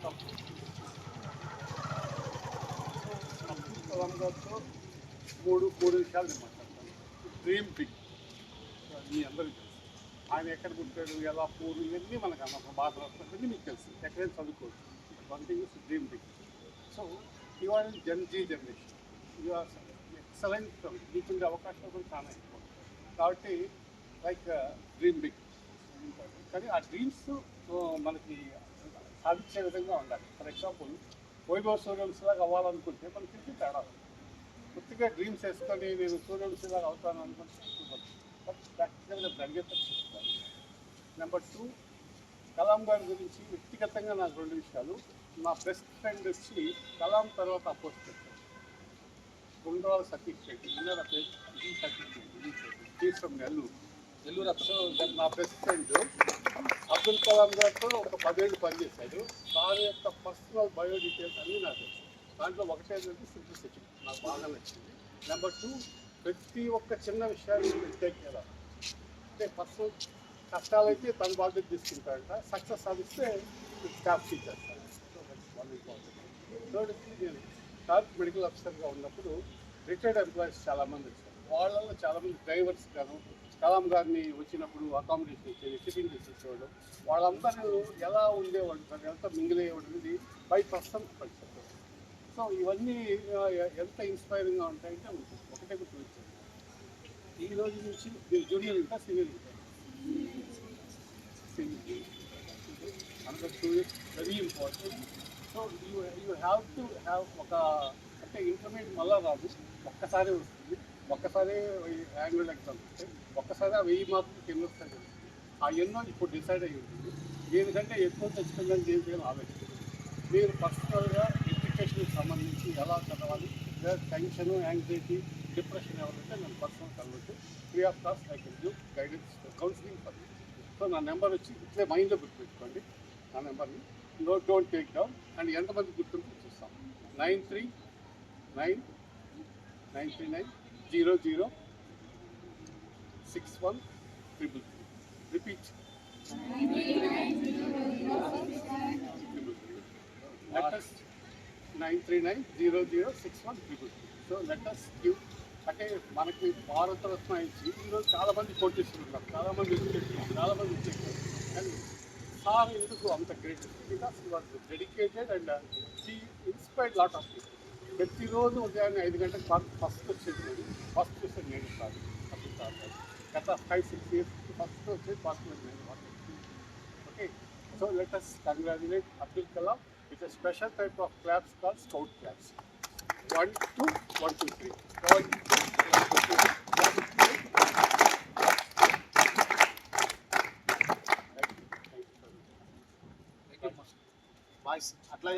lot of Abdul Kalam గారితో మూడు విషయాలు నేను మాట్లాడతాను. డ్రీమ్ బిగ్, మీ అందరికీ తెలుసు. ఆయన ఎక్కడ పుట్టాడు, ఎలా పూర్వం, ఇవన్నీ మనకు అన్న భారతరత్న ఇవన్నీ మీకు తెలుసు, ఎక్కడైనా చదువుకోవచ్చు. One thing is dream big. So ఇవాళ జీ జనరేషన్ ఇవాళ ఎక్సలెంట్, మీకుండే అవకాశాలు కూడా చాలా ఎక్కువ. కాబట్టి లైక్ డ్రీమ్ బిగ్, కానీ ఆ డ్రీమ్స్ మనకి సాధించే విధంగా ఉండాలి. ఫర్ ఎగ్జాంపుల్ వైభవ్ సూర్యవంశీలాగా అవ్వాలనుకుంటే మనకి తెలిసి తేడా. కొద్దిగా డ్రీమ్స్ వేసుకొని నేను సూర్యవంశీలాగా అవుతాను అనుకుంటే బట్ ప్రాక్టికల్గా జరిగేటట్టు చూస్తాను. నెంబర్ 2, కలాం గారి గురించి వ్యక్తిగతంగా నాకు 2 విషయాలు. నా బెస్ట్ ఫ్రెండ్ వచ్చి కలాం తర్వాత అపోజ్ పెట్టారు, గుండ్రాల సతీష్ రెడ్డి. విన్నారా పేరు? సతీష్ ఫ్రమ్ నెల్లూరు. సో నా బెస్ట్ ఫ్రెండ్ అబ్దుల్ కలాం గారితో ఒక 10 ఏళ్ళు పనిచేశాడు. దాని యొక్క పర్సనల్ బయో డీటెయిల్స్ అన్నీ నాకు తెలుసు. దాంట్లో ఒకటేంటంటే సింప్లిసిటీ నాకు బాగా నచ్చింది. నెంబర్ 2, ప్రతి ఒక్క చిన్న విషయాన్ని టేక్ కేర్ ఆఫ్. అంటే పర్సనల్ కష్టాలైతే తన బాధ్యత తీసుకుంటాడంట, సక్సెస్ సాధిస్తే స్టాఫ్ చేస్తారు. So that's one important. Third వచ్చి నేను టాప్ మెడికల్ ఆఫీసర్గా ఉన్నప్పుడు రిటైర్డ్ ఎంప్లాయీస్ చాలామంది వచ్చారు. వాళ్ళలో చాలామంది డ్రైవర్స్ గాను కలాం గారిని వచ్చినప్పుడు అకామిడేషన్ ఇచ్చేది, టిఫిన్ చేసేవాళ్ళు. వాళ్ళందరూ ఎలా ఉండేవాళ్ళు, ఎంత మింగిల్ అయ్యేవాడు అనేది బై పర్సన్ పరిస్థితి. సో ఇవన్నీ ఎంత ఇన్స్పైరింగ్గా ఉంటాయంటే ఒకటే గుర్తు. ఈ రోజు నుంచి మీరు జూనియర్ ఇంకా సీనియర్ ఉంటారు. Another 2 years very important. So you have to have ఒక, అంటే ఇంటర్మీడియట్ మళ్ళా రాదు, ఒక్కసారి వస్తుంది. ఒక్కసారి యాన్యువల్ ఎగ్జామ్ వస్తే ఒక్కసారి ఆ 1000 మార్కులు ఎన్ని వస్తాయి తెలుస్తుంది. ఆ ఎన్నో ఇప్పుడు డిసైడ్ అయ్యి ఉంటుంది. దీనికంటే ఎక్కువ తెచ్చుకుందని దేనికైనా ఆలోచించారు. మీరు పర్సనల్గా ఎడ్యుకేషన్కి సంబంధించి ఎలా చదవాలి, టెన్షన్, యాంగ్జైటీ, డిప్రెషన్ ఎవరంటే నేను పర్సనల్ కలవచ్చు. Free of cost I can give guidance, counselling for. So నా నెంబర్ వచ్చి ఇట్లే మైండ్లో గుర్తుపెట్టుకోండి. నా నెంబర్ని డోంట్ టేక్ డౌన్. అండ్ ఎంతమంది గుర్తుంటే చూస్తాం. 9399006133. Repeat. Letters 93900613. So letters give. అంటే మనకి భారతరత్న ఇచ్చి ఈరోజు చాలామంది కోటేశ్వరున్నారు, చాలామంది ఎడ్యుకేషన్, చాలామంది వచ్చేసారు. అండ్ సార్ ఎందుకు అంత great? Because he was dedicated and he inspired lot of people. ప్రతిరోజు ఉదయాన్నే 5 గంటలకు ఫస్ట్ వచ్చేది, ఫస్ట్ వచ్చేది నేను కాదు, అప్పుడు కాదు. గత 5-6 years ఫస్ట్ వచ్చేది పార్లమెంట్ నేను. Okay, so let us congratulate Abdul Kalam with a special type of claps called scout claps. 1 2 1 2 3. 1 2 1 2 3. Boys అట్లా